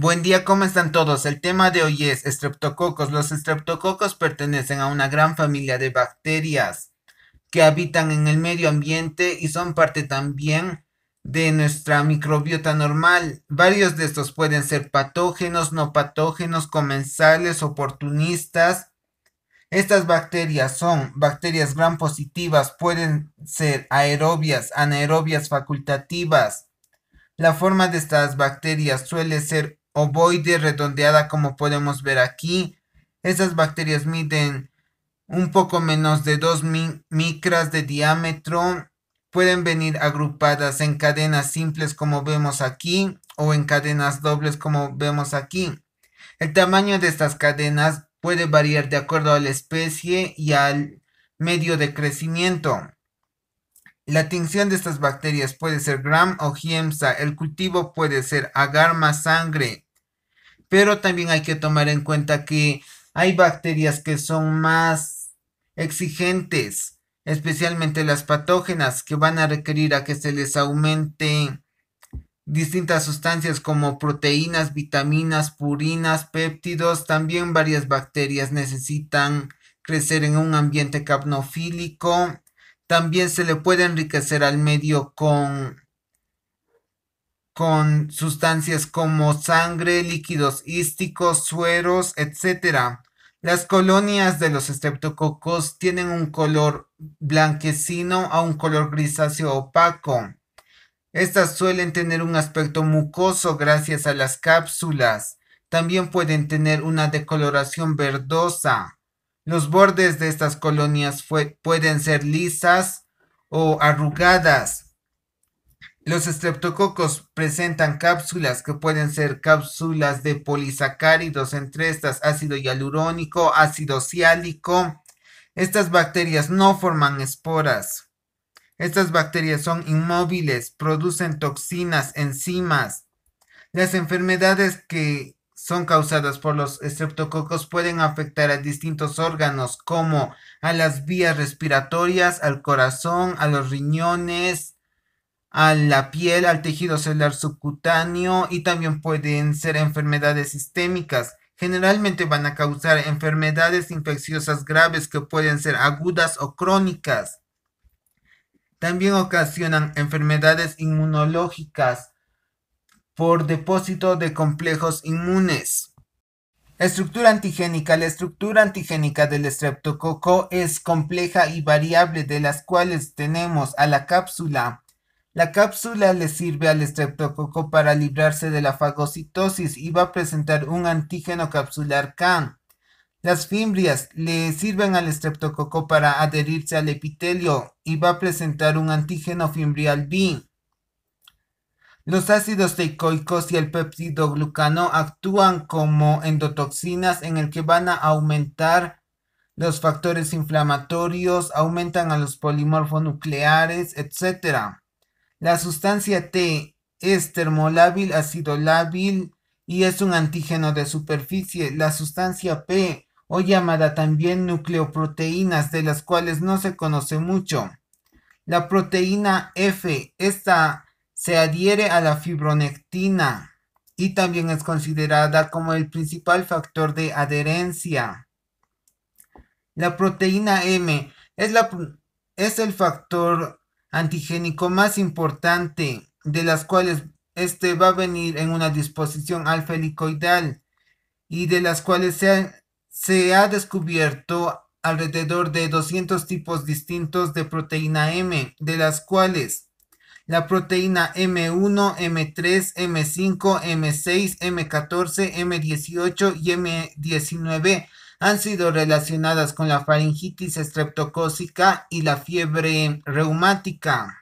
Buen día, ¿cómo están todos? El tema de hoy es estreptococos. Los estreptococos pertenecen a una gran familia de bacterias que habitan en el medio ambiente y son parte también de nuestra microbiota normal. Varios de estos pueden ser patógenos, no patógenos, comensales, oportunistas. Estas bacterias son bacterias gram positivas, pueden ser aerobias, anaerobias facultativas. La forma de estas bacterias suele ser ovoide, redondeada, como podemos ver aquí. Estas bacterias miden un poco menos de 2 micras de diámetro. Pueden venir agrupadas en cadenas simples como vemos aquí o en cadenas dobles como vemos aquí. El tamaño de estas cadenas puede variar de acuerdo a la especie y al medio de crecimiento. La tinción de estas bacterias puede ser Gram o Giemsa. El cultivo puede ser agar más sangre. Pero también hay que tomar en cuenta que hay bacterias que son más exigentes, especialmente las patógenas, que van a requerir a que se les aumente distintas sustancias como proteínas, vitaminas, purinas, péptidos. También varias bacterias necesitan crecer en un ambiente capnofílico. También se le puede enriquecer al medio con sustancias como sangre, líquidos hísticos, sueros, etcétera. Las colonias de los estreptococos tienen un color blanquecino a un color grisáceo opaco. Estas suelen tener un aspecto mucoso gracias a las cápsulas. También pueden tener una decoloración verdosa. Los bordes de estas colonias pueden ser lisas o arrugadas. Los estreptococos presentan cápsulas que pueden ser cápsulas de polisacáridos, entre estas ácido hialurónico, ácido ciálico. Estas bacterias no forman esporas. Estas bacterias son inmóviles, producen toxinas, enzimas. Las enfermedades que son causadas por los estreptococos pueden afectar a distintos órganos como a las vías respiratorias, al corazón, a los riñones, a la piel, al tejido celular subcutáneo, y también pueden ser enfermedades sistémicas. Generalmente van a causar enfermedades infecciosas graves que pueden ser agudas o crónicas. También ocasionan enfermedades inmunológicas por depósito de complejos inmunes. Estructura antigénica. La estructura antigénica del estreptococo es compleja y variable, de las cuales tenemos a la cápsula. La cápsula le sirve al estreptococo para librarse de la fagocitosis y va a presentar un antígeno capsular K. Las fimbrias le sirven al estreptococo para adherirse al epitelio y va a presentar un antígeno fimbrial B. Los ácidos teicoicos y el peptidoglucano actúan como endotoxinas en el que van a aumentar los factores inflamatorios, aumentan a los polimorfonucleares, etc. La sustancia T es termolábil, ácido lábil y es un antígeno de superficie. La sustancia P, o llamada también nucleoproteínas, de las cuales no se conoce mucho. La proteína F, esta se adhiere a la fibronectina y también es considerada como el principal factor de adherencia. La proteína M es el factor antigénico más importante, de las cuales este va a venir en una disposición alfa helicoidal y de las cuales se ha descubierto alrededor de 200 tipos distintos de proteína M, de las cuales la proteína M1, M3, M5, M6, M14, M18 y M19 han sido relacionadas con la faringitis estreptocócica y la fiebre reumática.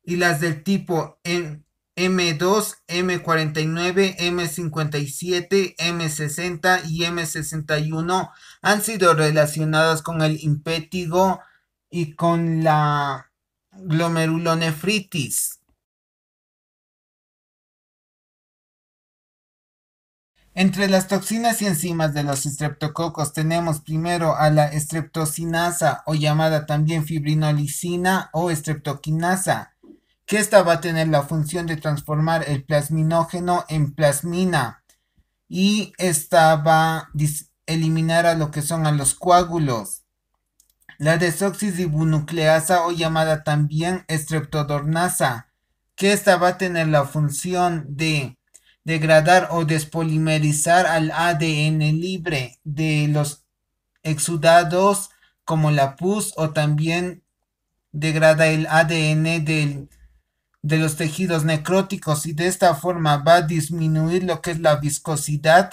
Y las del tipo M2, M49, M57, M60 y M61 han sido relacionadas con el impétigo y con la glomerulonefritis. Entre las toxinas y enzimas de los estreptococos tenemos primero a la streptocinasa, o llamada también fibrinolicina o streptoquinasa, que esta va a tener la función de transformar el plasminógeno en plasmina y esta va a eliminar a lo que son a los coágulos. La desoxirribonucleasa o llamada también streptodornasa, que esta va a tener la función de degradar o despolimerizar al ADN libre de los exudados como la pus, o también degrada el ADN de los tejidos necróticos, y de esta forma va a disminuir lo que es la viscosidad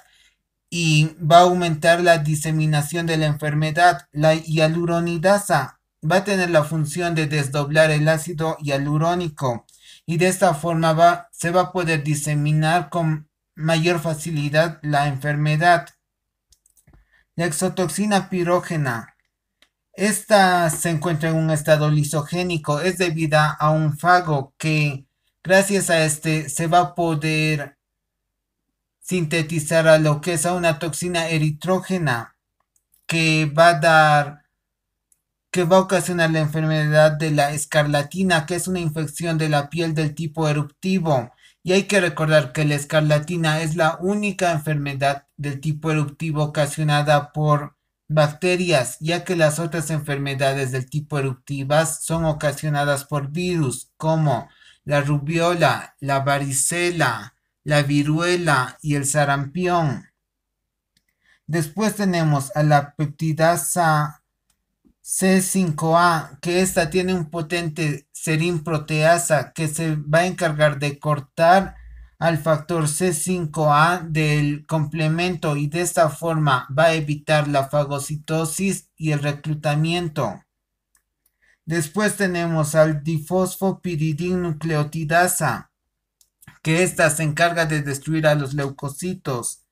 y va a aumentar la diseminación de la enfermedad. La hialuronidasa va a tener la función de desdoblar el ácido hialurónico y de esta forma se va a poder diseminar con mayor facilidad la enfermedad. La exotoxina pirógena. Esta se encuentra en un estado lisogénico, es debida a un fago que gracias a este se va a poder sintetizar a lo que es a una toxina eritrógena que va a dar, que va a ocasionar la enfermedad de la escarlatina, que es una infección de la piel del tipo eruptivo. Y hay que recordar que la escarlatina es la única enfermedad del tipo eruptivo ocasionada por bacterias, ya que las otras enfermedades del tipo eruptivas son ocasionadas por virus, como la rubiola, la varicela, la viruela y el sarampión. Después tenemos a la peptidasa C5A, que esta tiene un potente serin proteasa que se va a encargar de cortar al factor C5A del complemento y de esta forma va a evitar la fagocitosis y el reclutamiento. Después tenemos al difosfopiridinnucleotidasa, que esta se encarga de destruir a los leucocitos.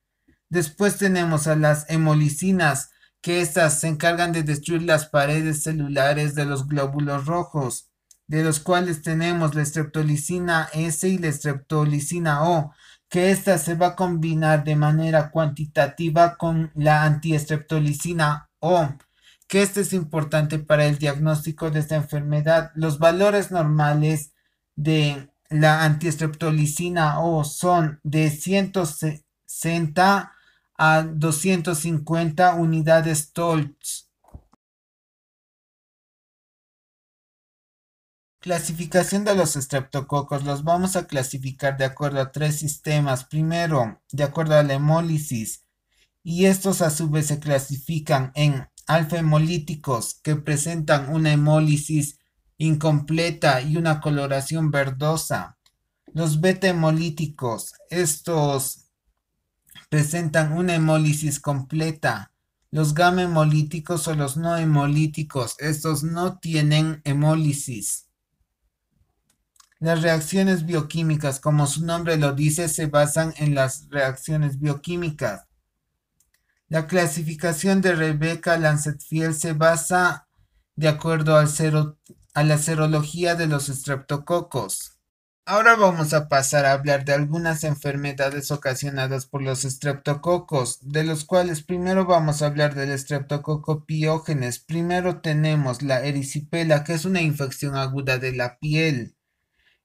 Después tenemos a las hemolicinas, que estas se encargan de destruir las paredes celulares de los glóbulos rojos, de los cuales tenemos la streptolicina S y la streptolicina O, que esta se va a combinar de manera cuantitativa con la antiestreptolicina O, que este es importante para el diagnóstico de esta enfermedad. Los valores normales de la antiestreptolicina O son de 160 a 250 unidades Tolts. Clasificación de los estreptococos. Los vamos a clasificar de acuerdo a tres sistemas. Primero, de acuerdo a la hemólisis. Y estos a su vez se clasifican en alfa-hemolíticos, que presentan una hemólisis incompleta y una coloración verdosa. Los beta-hemolíticos, estos presentan una hemólisis completa. Los gamma hemolíticos o los no hemolíticos, estos no tienen hemólisis. Las reacciones bioquímicas, como su nombre lo dice, se basan en las reacciones bioquímicas. La clasificación de Rebecca Lancet-Field se basa de acuerdo a la serología de los estreptococos. Ahora vamos a pasar a hablar de algunas enfermedades ocasionadas por los estreptococos, de los cuales primero vamos a hablar del estreptococo piógenes. Primero tenemos la erisipela, que es una infección aguda de la piel,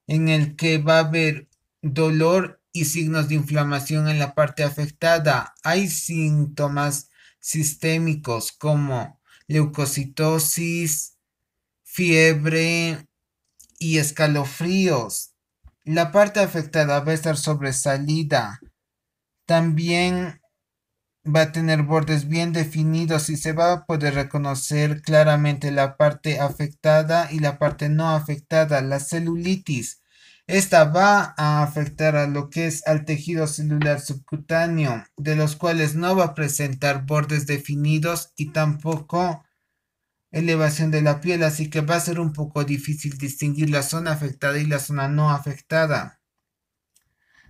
en el que va a haber dolor y signos de inflamación en la parte afectada. Hay síntomas sistémicos como leucocitosis, fiebre y escalofríos. La parte afectada va a estar sobresalida. También va a tener bordes bien definidos y se va a poder reconocer claramente la parte afectada y la parte no afectada. La celulitis. Esta va a afectar a lo que es al tejido celular subcutáneo, de los cuales no va a presentar bordes definidos y tampoco elevación de la piel, así que va a ser un poco difícil distinguir la zona afectada y la zona no afectada.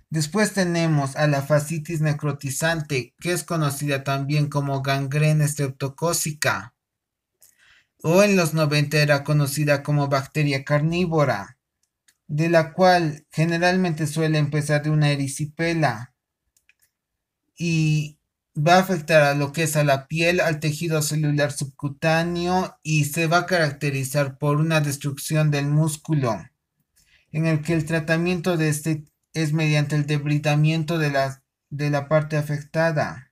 Después tenemos a la fascitis necrotizante, que es conocida también como gangrena estreptocócica, o en los 90 era conocida como bacteria carnívora, de la cual generalmente suele empezar de una erisipela y va a afectar a lo que es a la piel, al tejido celular subcutáneo y se va a caracterizar por una destrucción del músculo. en el que el tratamiento de este es mediante el debilitamiento de la parte afectada.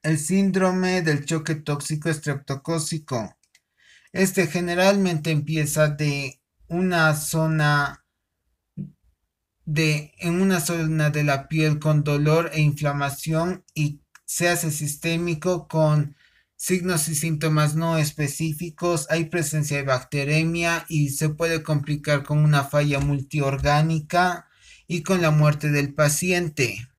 El síndrome del choque tóxico estreptocócico. Este generalmente empieza una zona en una zona de la piel con dolor e inflamación y se hace sistémico con signos y síntomas no específicos. Hay presencia de bacteremia y se puede complicar con una falla multiorgánica y con la muerte del paciente.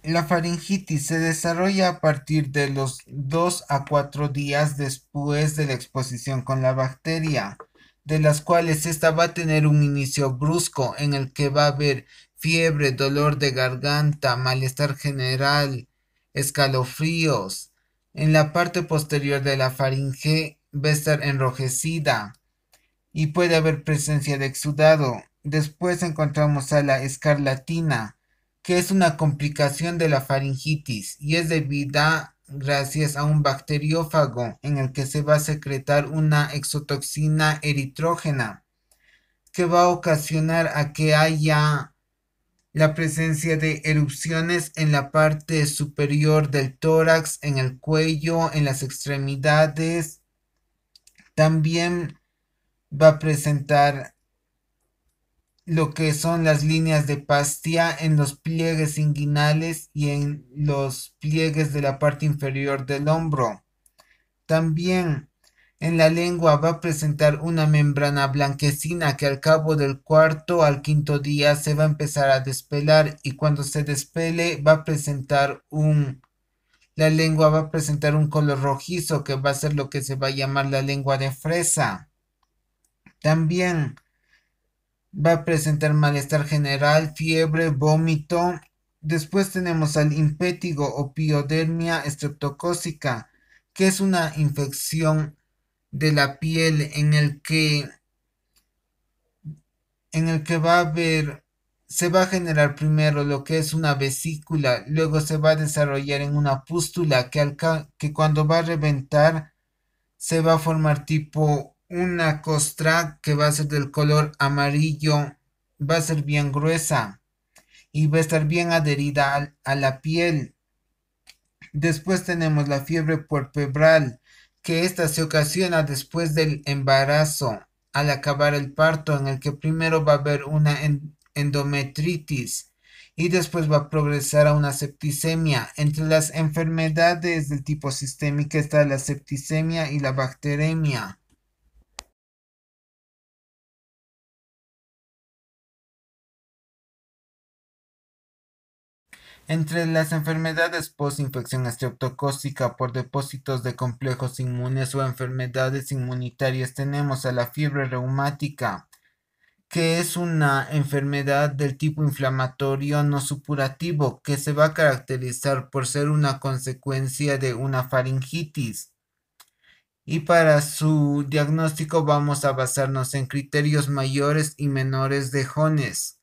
La faringitis se desarrolla a partir de los 2 a 4 días después de la exposición con la bacteria, de las cuales esta va a tener un inicio brusco en el que va a haber fiebre, dolor de garganta, malestar general, escalofríos. En la parte posterior de la faringe va a estar enrojecida y puede haber presencia de exudado. Después encontramos a la escarlatina, que es una complicación de la faringitis y es debida gracias a un bacteriófago en el que se va a secretar una exotoxina eritrógena que va a ocasionar a que haya la presencia de erupciones en la parte superior del tórax, en el cuello, en las extremidades. También va a presentar lo que son las líneas de Pastia en los pliegues inguinales y en los pliegues de la parte inferior del hombro. También en la lengua va a presentar una membrana blanquecina que al cabo del cuarto al quinto día se va a empezar a despelar y cuando se despele la lengua va a presentar un color rojizo que va a ser lo que se va a llamar la lengua de fresa. También va a presentar malestar general, fiebre, vómito. Después tenemos al impétigo o piodermia estreptocócica, que es una infección de la piel en el que se va a generar primero lo que es una vesícula, luego se va a desarrollar en una pústula que cuando va a reventar se va a formar tipo una costra que va a ser del color amarillo, va a ser bien gruesa y va a estar bien adherida a la piel. Después tenemos la fiebre puerpebral, que esta se ocasiona después del embarazo, al acabar el parto, en el que primero va a haber una endometritis y después va a progresar a una septicemia. Entre las enfermedades del tipo sistémica está la septicemia y la bacteremia. Entre las enfermedades post-infección estreptocócica por depósitos de complejos inmunes o enfermedades inmunitarias tenemos a la fiebre reumática, que es una enfermedad del tipo inflamatorio no supurativo que se va a caracterizar por ser una consecuencia de una faringitis. Y para su diagnóstico vamos a basarnos en criterios mayores y menores de Jones,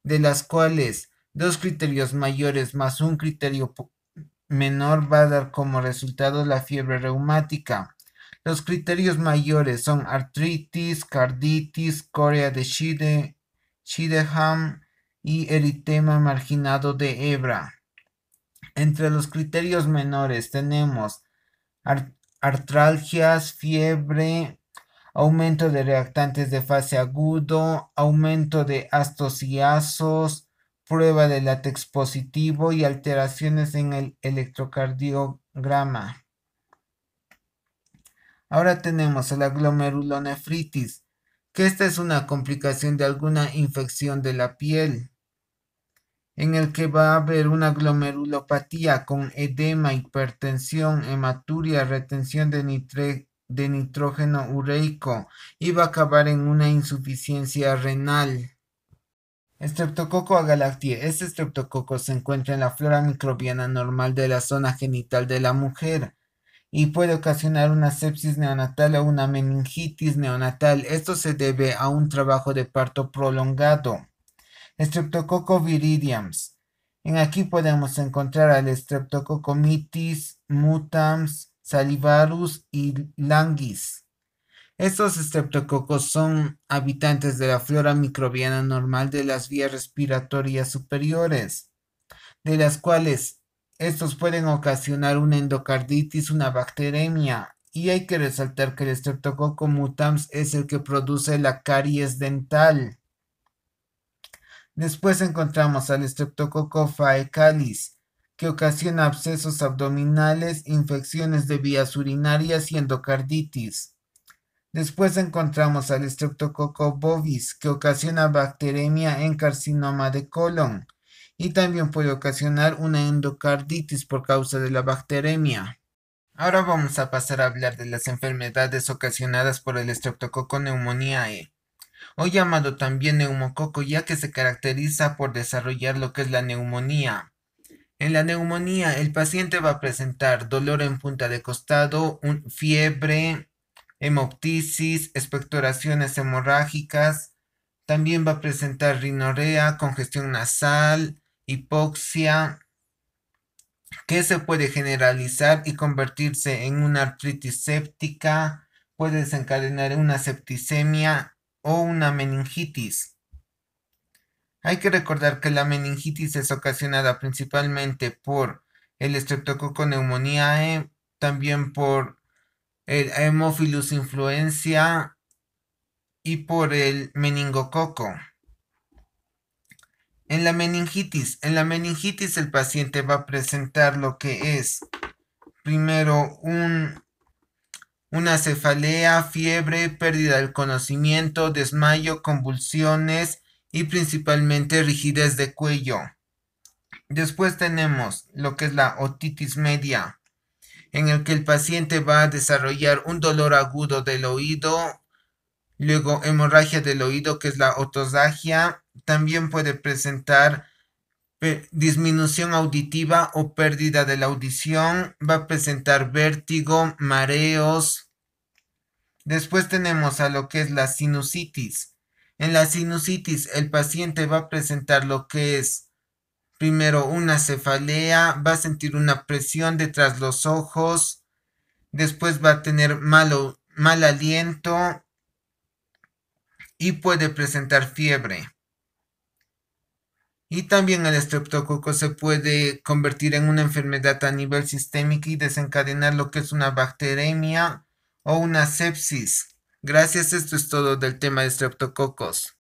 de las cuales dos criterios mayores más un criterio menor va a dar como resultado la fiebre reumática. Los criterios mayores son artritis, carditis, corea de Sydenham y eritema marginado de hebra. Entre los criterios menores tenemos artralgias, fiebre, aumento de reactantes de fase agudo, aumento de astos y asos, prueba de látex positivo y alteraciones en el electrocardiograma. Ahora tenemos la glomerulonefritis, que esta es una complicación de alguna infección de la piel, en el que va a haber una glomerulopatía con edema, hipertensión, hematuria, retención de nitrógeno ureico y va a acabar en una insuficiencia renal. Streptococo agalactiae. Este estreptococo se encuentra en la flora microbiana normal de la zona genital de la mujer y puede ocasionar una sepsis neonatal o una meningitis neonatal. Esto se debe a un trabajo de parto prolongado. Streptococcus viridians. En aquí podemos encontrar al Streptococcus mitis, mutans, salivarus y languis. Estos estreptococos son habitantes de la flora microbiana normal de las vías respiratorias superiores, de las cuales estos pueden ocasionar una endocarditis, una bacteremia. Y hay que resaltar que el Streptococcus mutans es el que produce la caries dental. Después encontramos al Streptococcus faecalis, que ocasiona abscesos abdominales, infecciones de vías urinarias y endocarditis. Después encontramos al Streptococcus bovis, que ocasiona bacteremia en carcinoma de colon y también puede ocasionar una endocarditis por causa de la bacteremia. Ahora vamos a pasar a hablar de las enfermedades ocasionadas por el Streptococcus pneumoniae, o llamado también neumococo, ya que se caracteriza por desarrollar lo que es la neumonía. En la neumonía, el paciente va a presentar dolor en punta de costado, fiebre, hemoptisis, expectoraciones hemorrágicas. También va a presentar rinorrea, congestión nasal, hipoxia, que se puede generalizar y convertirse en una artritis séptica, puede desencadenar una septicemia o una meningitis. Hay que recordar que la meningitis es ocasionada principalmente por el Streptococcus pneumoniae, también por el Haemophilus influenza y por el meningococo. En la meningitis el paciente va a presentar lo que es primero una cefalea, fiebre, pérdida del conocimiento, desmayo, convulsiones y principalmente rigidez de cuello. Después tenemos lo que es la otitis media, en el que el paciente va a desarrollar un dolor agudo del oído, luego hemorragia del oído, que es la otosagia. También puede presentar disminución auditiva o pérdida de la audición, va a presentar vértigo, mareos. Después tenemos a lo que es la sinusitis. En la sinusitis el paciente va a presentar lo que es primero una cefalea, va a sentir una presión detrás los ojos, después va a tener mal aliento y puede presentar fiebre. Y también el estreptococo se puede convertir en una enfermedad a nivel sistémico y desencadenar lo que es una bacteremia o una sepsis. Gracias, esto es todo del tema de estreptococos.